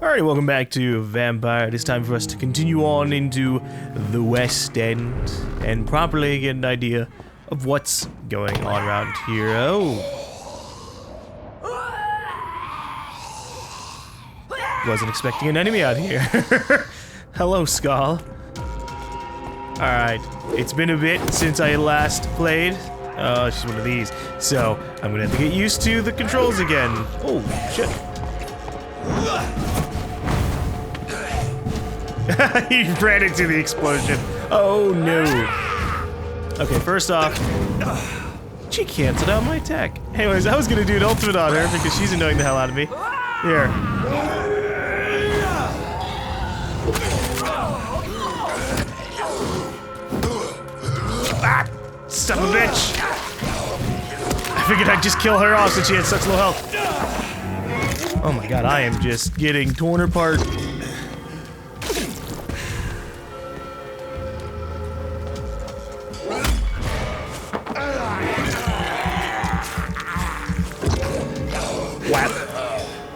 Alright, welcome back to Vampyr. It is time for us to continue on into the West End and properly get an idea of what's going on around here. Oh. Wasn't expecting an enemy out here. Hello, Skull. Alright, it's been a bit since I last played. Oh, she's one of these. So, I'm gonna have to get used to the controls again. Oh, shit. He ran into the explosion. Oh no. Okay, first off, she canceled out my attack. Anyways, I was gonna do an ultimate on her because she's annoying the hell out of me. Here. Ah! Son of a bitch! I figured I'd just kill her off since she had such low health. Oh my god, I am just getting torn apart.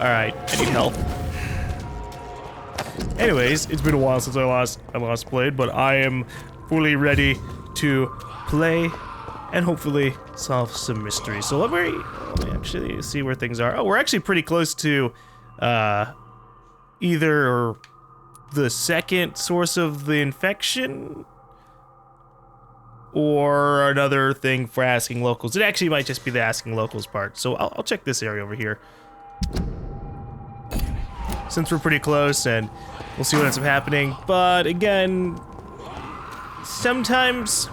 Alright, I need help. Anyways, it's been a while since I last played, but I am fully ready to play and hopefully solve some mysteries. So let me actually see where things are. Oh, we're actually pretty close to either the second source of the infection or another thing for asking locals. It actually might just be the asking locals part. So I'll check this area over here. Since we're pretty close, and we'll see what ends up happening. But again, sometimes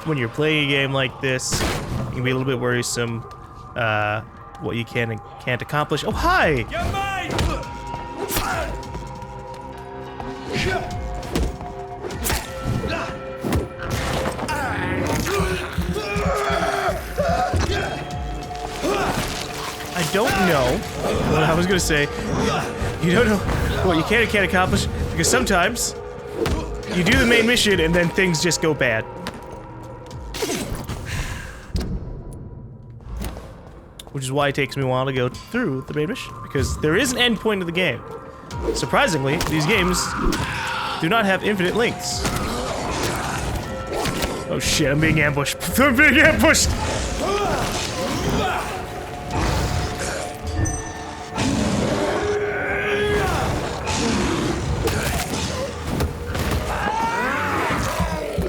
when you're playing a game like this, it can be a little bit worrisome what you can and can't accomplish. Oh, hi! I don't know what I was gonna say. You don't know what you can and can't accomplish because sometimes you do the main mission and then things just go bad. Which is why it takes me a while to go through the main mission, because there is an end point of the game. Surprisingly, these games do not have infinite lengths. Oh shit, I'm being ambushed. I'm being ambushed!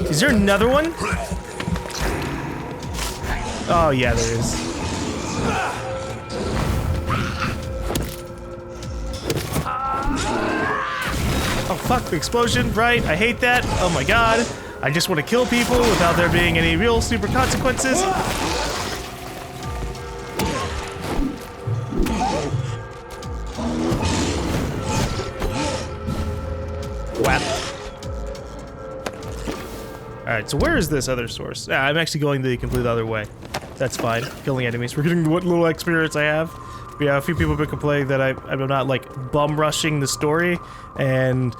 Is there another one? Oh yeah, there is. Oh fuck, the explosion, right? I hate that. Oh my god. I just want to kill people without there being any real super consequences. Whap. Alright, so where is this other source? Yeah, I'm actually going the completely other way. That's fine. Killing enemies. We're getting what little experience I have. But yeah, a few people have been complaining that I'm not, like, bum rushing the story. And...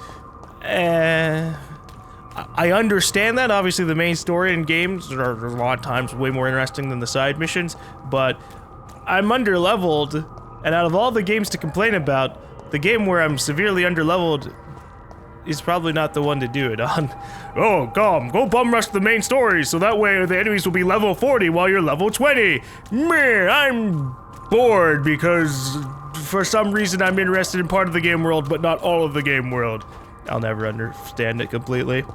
I understand that. Obviously, the main story in games are a lot of times way more interesting than the side missions. But I'm under-leveled. And out of all the games to complain about, the game where I'm severely under-leveled is probably not the one to do it on. Oh, GaLm, go bum rush the main story so that way the enemies will be level 40 while you're level 20. Meh, I'm bored because for some reason I'm interested in part of the game world but not all of the game world. I'll never understand it completely.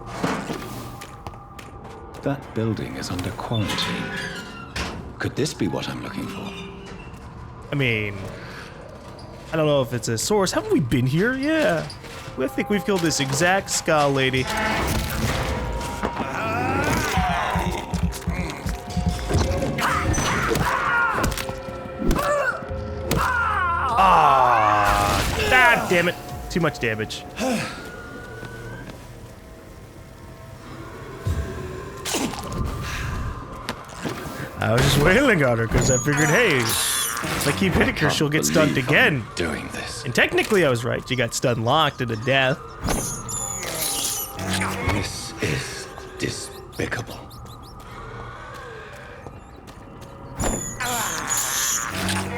That building is under quarantine. Could this be what I'm looking for? I mean, I don't know if it's a source. Haven't we been here? Yeah. I think we've killed this exact skull lady. Ah, damn it. Too much damage. I was just wailing on her because I figured, hey, if I keep hitting her, she'll get stunned again. Doing this. And technically I was right. She got stun locked into death. This is despicable.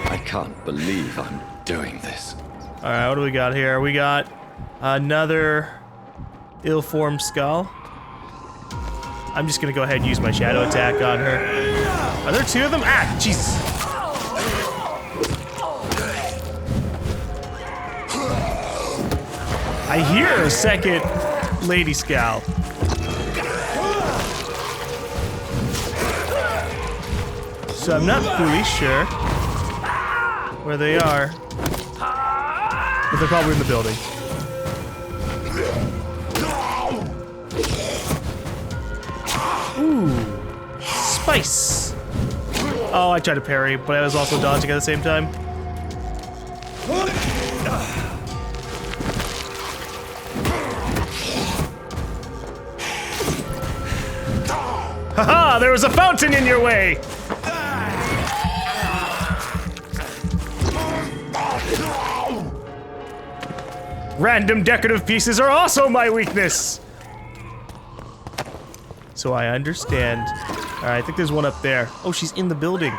I can't believe I'm doing this. Alright, what do we got here? We got another ill-formed skull. I'm just gonna go ahead and use my shadow attack on her. Are there two of them? Ah, Jesus. I hear a second lady scowl. So I'm not fully sure where they are, but they're probably in the building. Ooh, spice. Oh, I tried to parry, but I was also dodging at the same time. Haha, there was a fountain in your way! Random decorative pieces are also my weakness! So I understand. Alright, I think there's one up there. Oh, she's in the building.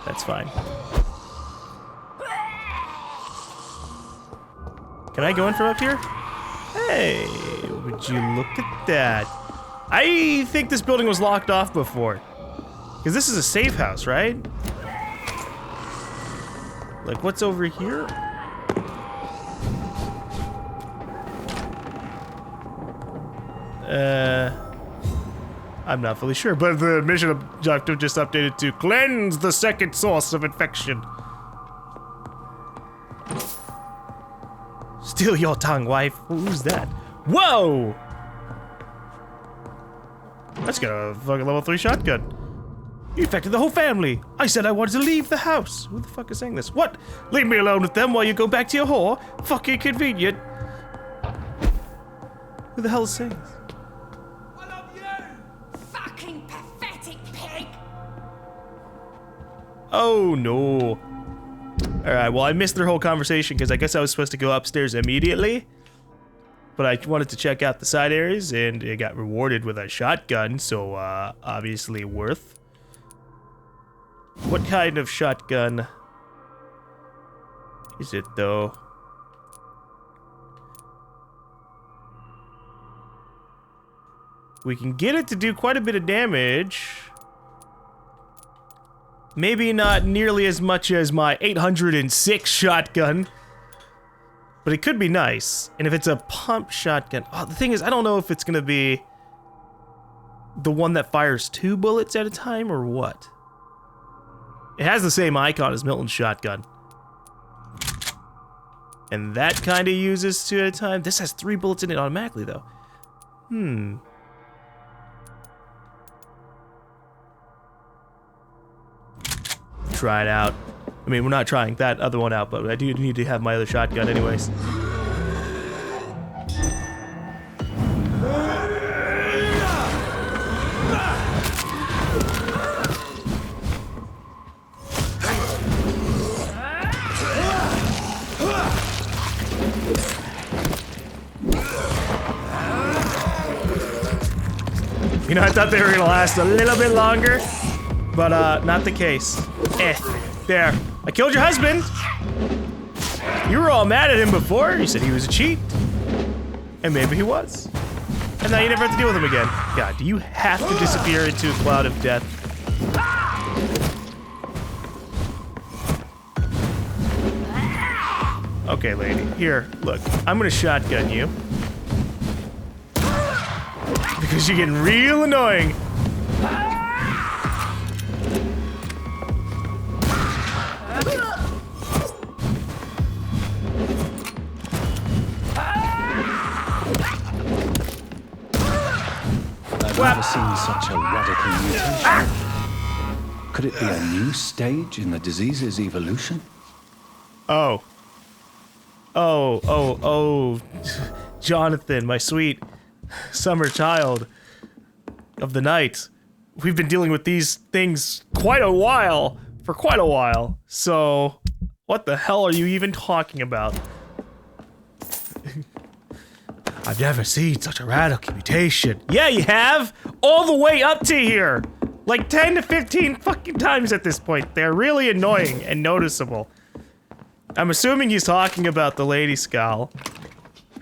That's fine. Can I go in from up here? Hey, would you look at that? I think this building was locked off before. Because this is a safe house, right? Like, what's over here? I'm not fully sure, but the mission objective just updated to cleanse the second source of infection. Steal your tongue, wife. Who's that? Whoa! Let's get a fucking level 3 shotgun. You infected the whole family. I said I wanted to leave the house. Who the fuck is saying this? What? Leave me alone with them while you go back to your whore? Fucking convenient. Who the hell is saying this? I love you! Fucking pathetic pig! Oh no. Alright, well I missed their whole conversation because I guess I was supposed to go upstairs immediately. But I wanted to check out the side areas and I got rewarded with a shotgun, so obviously worth. What kind of shotgun is it though? We can get it to do quite a bit of damage. Maybe not nearly as much as my 806 shotgun. But it could be nice. And if it's a pump shotgun... Oh, the thing is, I don't know if it's gonna be the one that fires 2 bullets at a time or what. It has the same icon as Milton's shotgun. And that kind of uses 2 at a time. This has 3 bullets in it automatically, though. Try it out. I mean, we're not trying that other one out, but I do need to have my other shotgun anyways. You know, I thought they were gonna last a little bit longer, but not the case. There. I killed your husband! You were all mad at him before. You said he was a cheat. And maybe he was. And now you never have to deal with him again. God, do you have to disappear into a cloud of death? Okay, lady. Here, look. I'm gonna shotgun you. Because you're getting real annoying. I've never seen such a radical mutation. Could it be a new stage in the disease's evolution? Oh. Jonathan, my sweet summer child of the night. We've been dealing with these things for quite a while. So, what the hell are you even talking about? I've never seen such a radical mutation. Yeah, you have! All the way up to here! Like 10 to 15 fucking times at this point. They're really annoying and noticeable. I'm assuming he's talking about the Lady Skull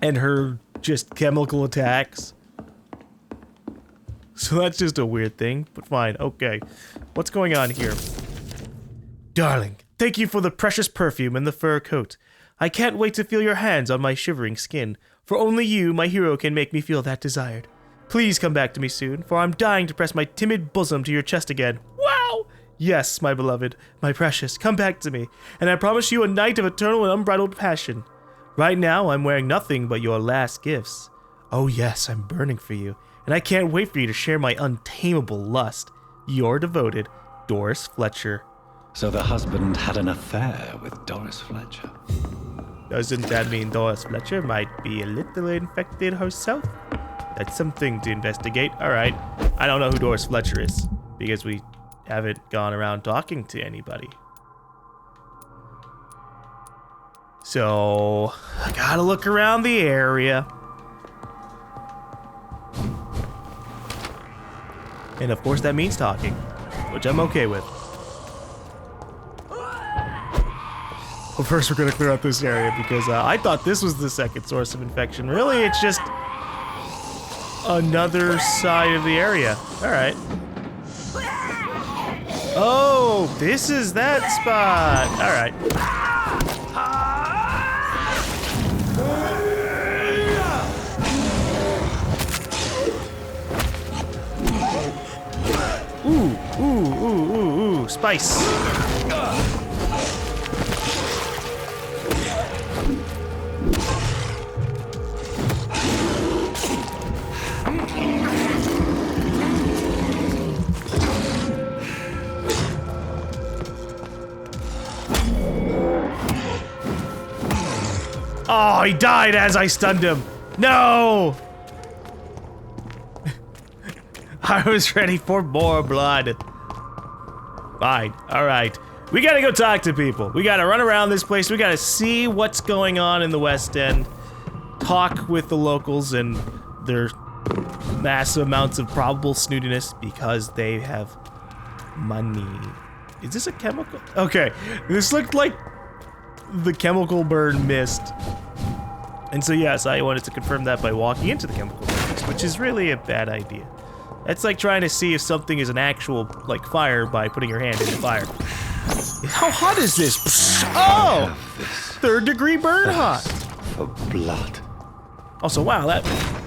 and her just chemical attacks. So that's just a weird thing, but fine, okay. What's going on here? Darling, thank you for the precious perfume and the fur coat. I can't wait to feel your hands on my shivering skin, for only you, my hero, can make me feel that desired. Please come back to me soon, for I'm dying to press my timid bosom to your chest again. Wow! Yes, my beloved, my precious, come back to me, and I promise you a night of eternal and unbridled passion. Right now, I'm wearing nothing but your last gifts. Oh yes, I'm burning for you, and I can't wait for you to share my untamable lust. Your devoted, Doris Fletcher. So the husband had an affair with Doris Fletcher. Doesn't that mean Doris Fletcher might be a little infected herself? That's something to investigate. Alright, I don't know who Doris Fletcher is, because we haven't gone around talking to anybody. So, I gotta look around the area. And of course that means talking, which I'm okay with. Well, first we're gonna clear out this area because I thought this was the second source of infection. Really, it's just another side of the area. All right. Oh, this is that spot. All right. Ooh, spice. Oh, he died as I stunned him. No! I was ready for more blood. Fine, alright. We gotta go talk to people. We gotta run around this place. We gotta see what's going on in the West End. Talk with the locals and their massive amounts of probable snootiness because they have money. Is this a chemical? Okay, this looked like the chemical burn mist. And so yes, I wanted to confirm that by walking into the chemical burn mist, which is really a bad idea. That's like trying to see if something is an actual, like, fire by putting your hand in the fire. How hot is this? Oh! 3rd degree burn hot. For blood. Also, wow, that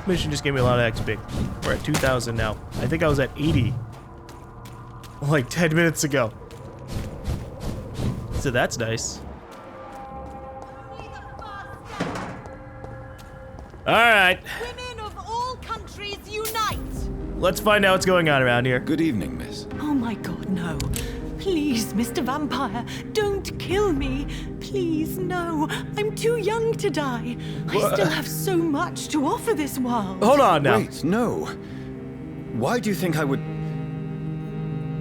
mission just gave me a lot of XP. We're at 2,000 now. I think I was at 80. Like 10 minutes ago. So that's nice. Alright. Women of all countries unite! Let's find out what's going on around here. Good evening, miss. Oh my god, no. Please, Mr. Vampire, don't kill me. Please, no. I'm too young to die. I still have so much to offer this world. Hold on now. Wait, no. Why do you think I would...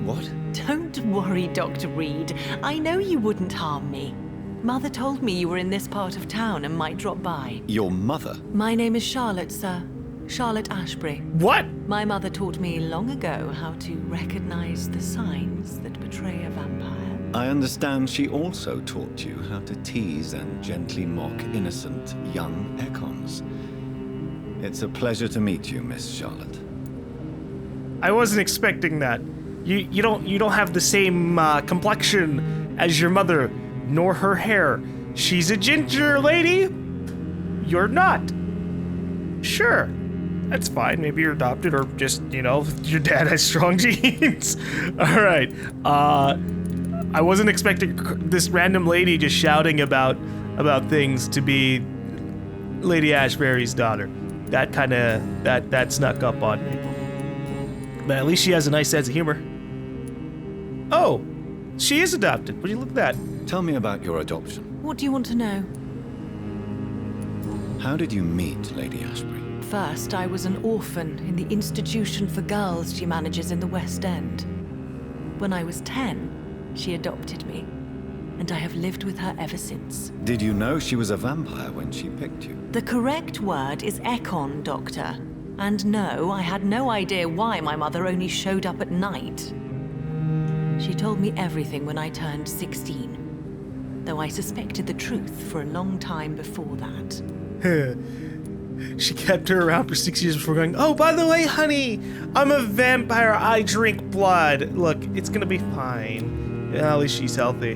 What? Don't worry, Dr. Reed. I know you wouldn't harm me. Mother told me you were in this part of town and might drop by. Your mother? My name is Charlotte, sir. Charlotte Ashbury. What? My mother taught me long ago how to recognize the signs that betray a vampire. I understand she also taught you how to tease and gently mock innocent young Ekons. It's a pleasure to meet you, Miss Charlotte. I wasn't expecting that. You don't have the same complexion as your mother, nor her hair. She's a ginger lady. You're not. Sure. That's fine. Maybe you're adopted or just, you know, your dad has strong genes. All right. I wasn't expecting this random lady just shouting about things to be Lady Ashbury's daughter. That kind of, that snuck up on me. But at least she has a nice sense of humor. Oh, she is adopted. Would you look at that? Tell me about your adoption. What do you want to know? How did you meet Lady Ashbury? First, I was an orphan in the institution for girls she manages in the West End. When I was 10, she adopted me, and I have lived with her ever since. Did you know she was a vampire when she picked you? The correct word is Ekon, Doctor. And no, I had no idea why my mother only showed up at night. She told me everything when I turned 16. though I suspected the truth for a long time before that. She kept her around for 6 years before going, oh, by the way, honey, I'm a vampire. I drink blood. Look, it's gonna be fine. Yeah, at least she's healthy.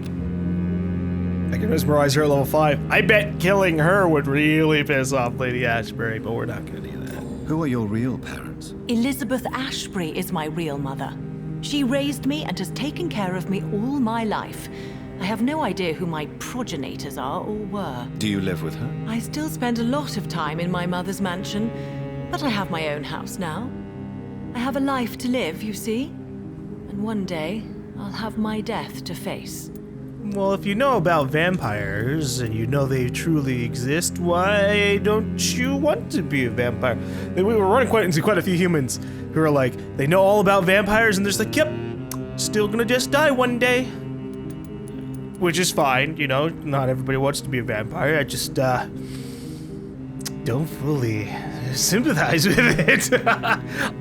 I can mesmerize her at level 5. I bet killing her would really piss off Lady Ashbury, but we're not gonna do that. Who are your real parents? Elizabeth Ashbury is my real mother. She raised me and has taken care of me all my life. I have no idea who my progenitors are or were. Do you live with her? I still spend a lot of time in my mother's mansion, but I have my own house now. I have a life to live, you see. And one day, I'll have my death to face. Well, if you know about vampires, and you know they truly exist, why don't you want to be a vampire? We were running into quite a few humans who are like, they know all about vampires, and they're just like, yep, still gonna just die one day. Which is fine, you know, not everybody wants to be a vampire, I just, don't fully sympathize with it.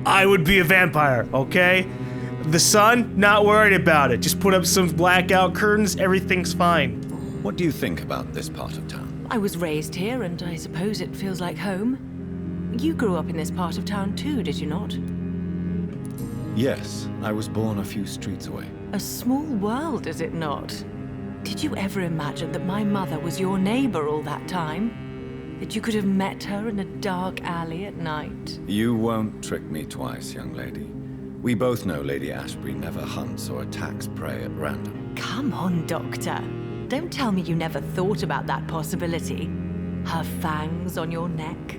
I would be a vampire, okay? The sun, not worried about it. Just put up some blackout curtains, everything's fine. What do you think about this part of town? I was raised here, and I suppose it feels like home. You grew up in this part of town too, did you not? Yes, I was born a few streets away. A small world, is it not? Did you ever imagine that my mother was your neighbor all that time? That you could have met her in a dark alley at night? You won't trick me twice, young lady. We both know Lady Ashbury never hunts or attacks prey at random. Come on, Doctor. Don't tell me you never thought about that possibility. Her fangs on your neck.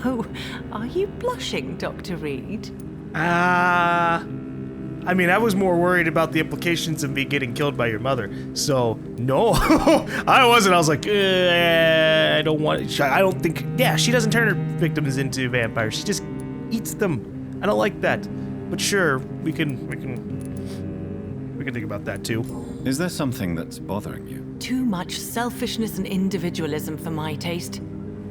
Oh, are you blushing, Dr. Reed? I mean, I was more worried about the implications of me getting killed by your mother. So, no, I wasn't. I was like, I don't want. I don't think. Yeah, she doesn't turn her victims into vampires. She just eats them. I don't like that. But sure, we can think about that too. Is there something that's bothering you? Too much selfishness and individualism for my taste.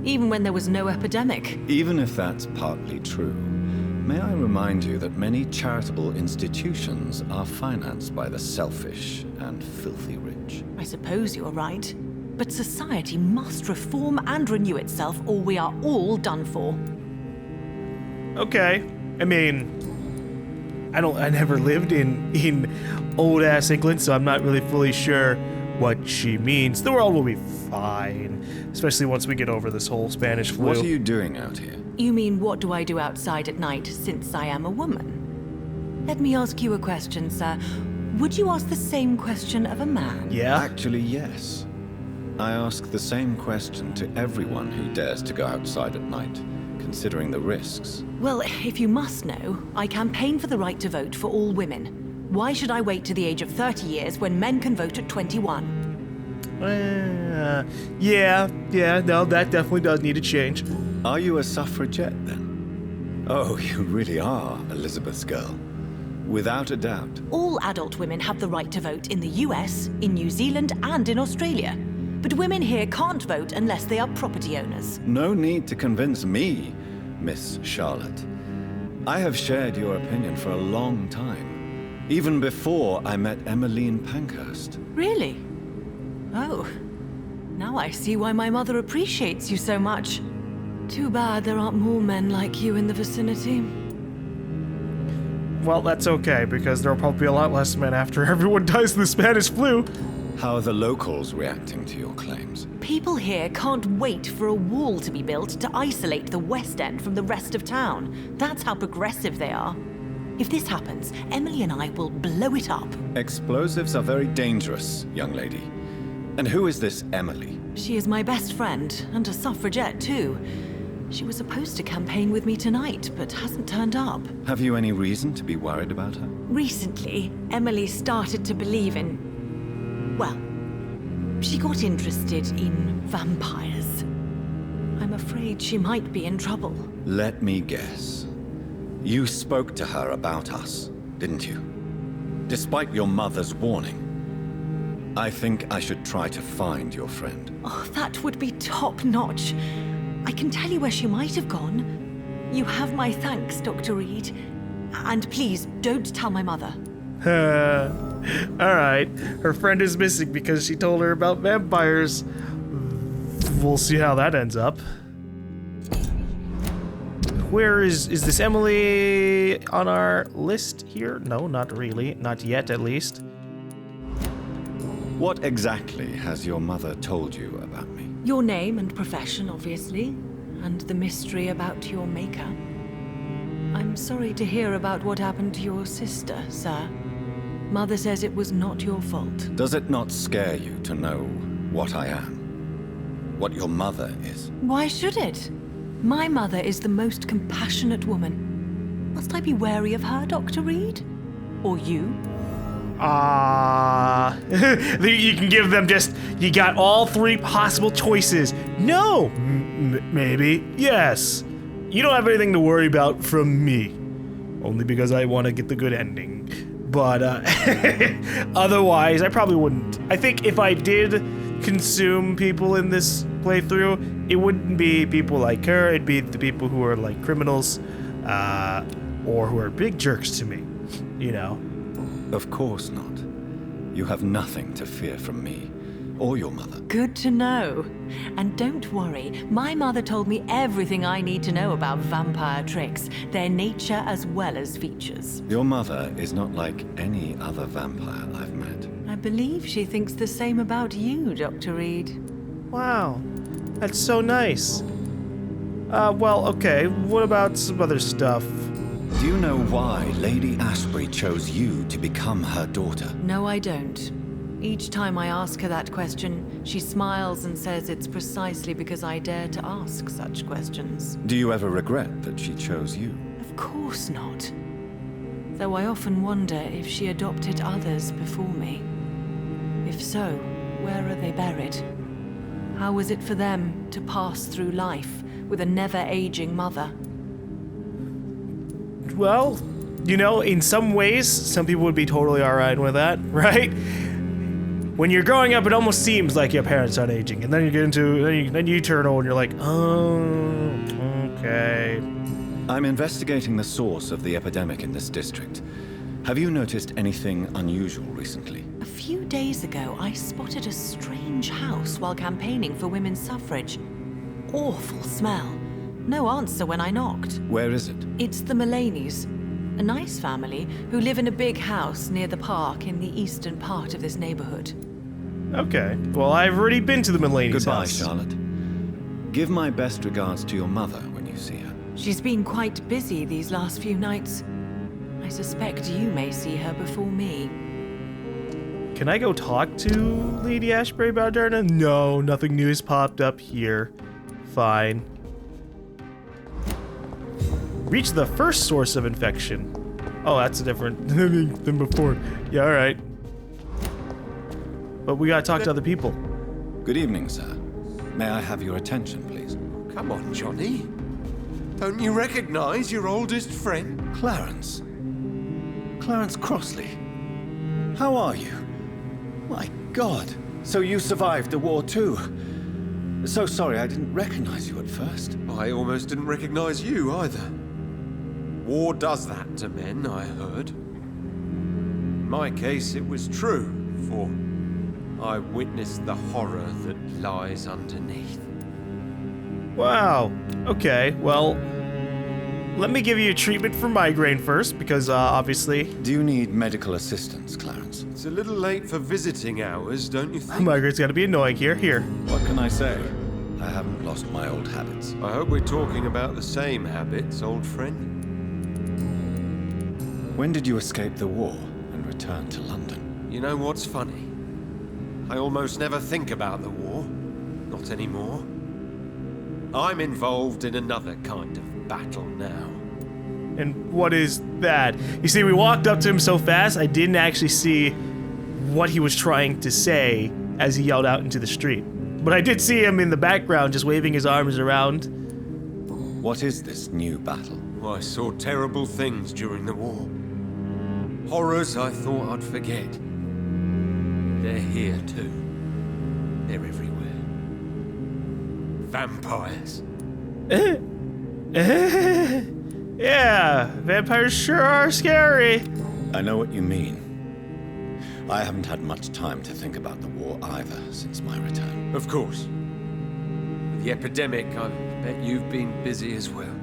Even when there was no epidemic. Even if that's partly true, may I remind you that many charitable institutions are financed by the selfish and filthy rich. I suppose you're right. But society must reform and renew itself, or we are all done for. Okay. I mean, I never lived in old-ass England, so I'm not really fully sure what she means. The world will be fine, especially once we get over this whole Spanish flu. What are you doing out here? You mean, what do I do outside at night, since I am a woman? Let me ask you a question, sir. Would you ask the same question of a man? Yeah? Actually, yes. I ask the same question to everyone who dares to go outside at night, considering the risks. Well, if you must know, I campaign for the right to vote for all women. Why should I wait to the age of 30 years when men can vote at 21? No, that definitely does need to change. Are you a suffragette, then? Oh, you really are Elizabeth's girl. Without a doubt. All adult women have the right to vote in the US, in New Zealand, and in Australia. But women here can't vote unless they are property owners. No need to convince me, Miss Charlotte. I have shared your opinion for a long time. Even before I met Emmeline Pankhurst. Really? Oh. Now I see why my mother appreciates you so much. Too bad there aren't more men like you in the vicinity. Well, that's okay, because there'll probably be a lot less men after everyone dies of the Spanish flu. How are the locals reacting to your claims? People here can't wait for a wall to be built to isolate the West End from the rest of town. That's how progressive they are. If this happens, Emily and I will blow it up. Explosives are very dangerous, young lady. And who is this Emily? She is my best friend, and a suffragette too. She was supposed to campaign with me tonight, but hasn't turned up. Have you any reason to be worried about her? Recently, Emily started to believe in... well, she got interested in vampires. I'm afraid she might be in trouble. Let me guess. You spoke to her about us, didn't you? Despite your mother's warning. I think I should try to find your friend. Oh, that would be top-notch. I can tell you where she might have gone. You have my thanks, Dr. Reed. And please, don't tell my mother. Alright, her friend is missing because she told her about vampires. We'll see how that ends up. Where is this Emily on our list here? No, not really. Not yet, at least. What exactly has your mother told you about me? Your name and profession, obviously, and the mystery about your maker. I'm sorry to hear about what happened to your sister, sir. Mother says it was not your fault. Does it not scare you to know what I am? What your mother is? Why should it? My mother is the most compassionate woman. Must I be wary of her, Dr. Reed? Or you? You can give them just, you got all three possible choices. No, maybe, yes. You don't have anything to worry about from me. Only because I want to get the good ending. But otherwise, I probably wouldn't. I think if I did consume people in this playthrough, it wouldn't be people like her, it'd be the people who are like criminals, or who are big jerks to me, you know? Of course not. You have nothing to fear from me, or your mother. Good to know. And don't worry, my mother told me everything I need to know about vampire tricks, their nature as well as features. Your mother is not like any other vampire I've met. I believe she thinks the same about you, Dr. Reed. Wow, that's so nice. Well, okay, what about some other stuff? Do you know why Lady Ashbury chose you to become her daughter? No, I don't. Each time I ask her that question, she smiles and says it's precisely because I dare to ask such questions. Do you ever regret that she chose you? Of course not. Though I often wonder if she adopted others before me. If so, where are they buried? How was it for them to pass through life with a never-aging mother? Well, you know, in some ways, some people would be totally alright with that, right? When you're growing up, it almost seems like your parents aren't aging, and then you get into, then you turn old, and you're like, oh, okay. I'm investigating the source of the epidemic in this district. Have you noticed anything unusual recently? A few days ago, I spotted a strange house while campaigning for women's suffrage. Awful smell. No answer when I knocked. Where is it? It's the Mullaneys, a nice family who live in a big house near the park in the eastern part of this neighborhood. Okay, well, I've already been to the Mullaneys' Goodbye, house. Charlotte. Give my best regards to your mother when you see her. She's been quite busy these last few nights. I suspect you may see her before me. Can I go talk to Lady Ashbury about Darna? No, nothing new has popped up here. Fine. Reach the first source of infection. Oh, that's a different than before. Yeah, alright. But we gotta talk to other people. Good evening, sir. May I have your attention, please? Come on, Johnny. Don't you recognize your oldest friend? Clarence. Clarence Crossley. How are you? My God. So you survived the war too. So sorry I didn't recognize you at first. I almost didn't recognize you either. War does that to men, I heard. In my case, it was true, for I witnessed the horror that lies underneath. Wow. Okay, well, let me give you a treatment for migraine first, because obviously... Do you need medical assistance, Clarence? It's a little late for visiting hours, don't you think? Migraine's gotta be annoying here. Here. What can I say? I haven't lost my old habits. I hope we're talking about the same habits, old friend. When did you escape the war and return to London? You know what's funny? I almost never think about the war. Not anymore. I'm involved in another kind of battle now. And what is that? You see, we walked up to him so fast, I didn't actually see what he was trying to say as he yelled out into the street. But I did see him in the background just waving his arms around. What is this new battle? I saw terrible things during the war. Horrors I thought I'd forget. They're here too. They're everywhere. Vampires. Yeah, vampires sure are scary. I know what you mean. I haven't had much time to think about the war either since my return. Of course. With the epidemic, I bet you've been busy as well.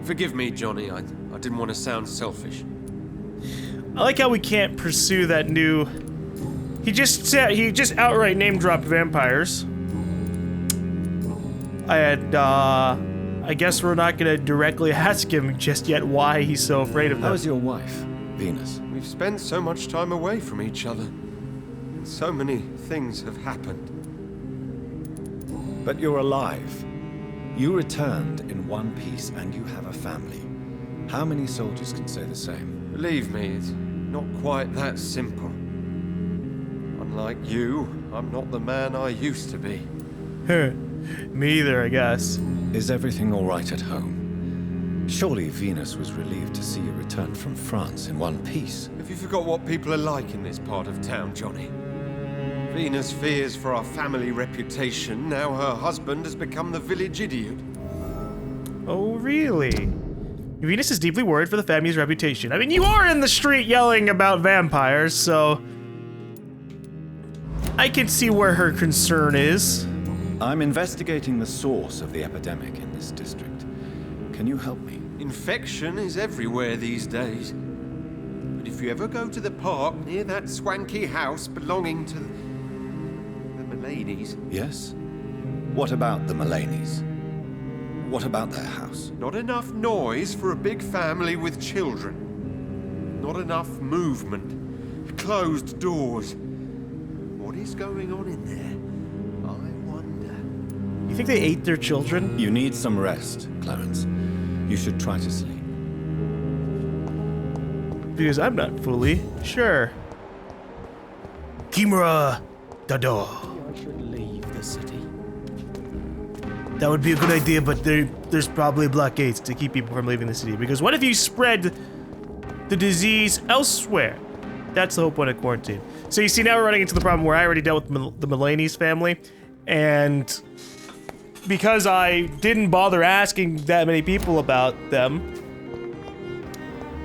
Forgive me, Johnny, I didn't want to sound selfish. I like how we can't pursue that new... He just outright name-dropped vampires. I guess we're not gonna directly ask him just yet why he's so afraid of them. How's your wife, Venus? We've spent so much time away from each other. And so many things have happened. But you're alive. You returned in one piece and you have a family. How many soldiers can say the same? Believe me, it's not quite that simple. Unlike you, I'm not the man I used to be. Me either, I guess. Is everything all right at home? Surely Venus was relieved to see you return from France in one piece. Have you forgot what people are like in this part of town, Johnny? Venus fears for our family reputation. Now her husband has become the village idiot. Oh, really? Venus is deeply worried for the family's reputation. I mean, you are in the street yelling about vampires, so... I can see where her concern is. I'm investigating the source of the epidemic in this district. Can you help me? Infection is everywhere these days. But if you ever go to the park near that swanky house belonging to the Mullaneys... Yes? What about the Mullaneys? What about their house? Not enough noise for a big family with children. Not enough movement. Closed doors. What is going on in there? I wonder. You think they ate their children? You need some rest, Clarence. You should try to sleep. Because I'm not fully sure. Kimura Dado. I should leave the city. That would be a good idea, but there's probably blockades to keep people from leaving the city. Because what if you spread the disease elsewhere? That's the whole point of quarantine. So you see, now we're running into the problem where I already dealt with the Mullaneys family, and because I didn't bother asking that many people about them,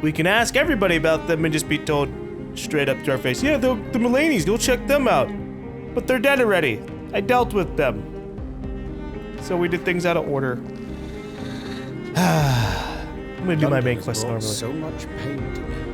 we can ask everybody about them and just be told straight up to our face, yeah, the Mullaneys, go check them out. But they're dead already. I dealt with them. So we did things out of order. I'm gonna do my main quest normally. So much pain to me.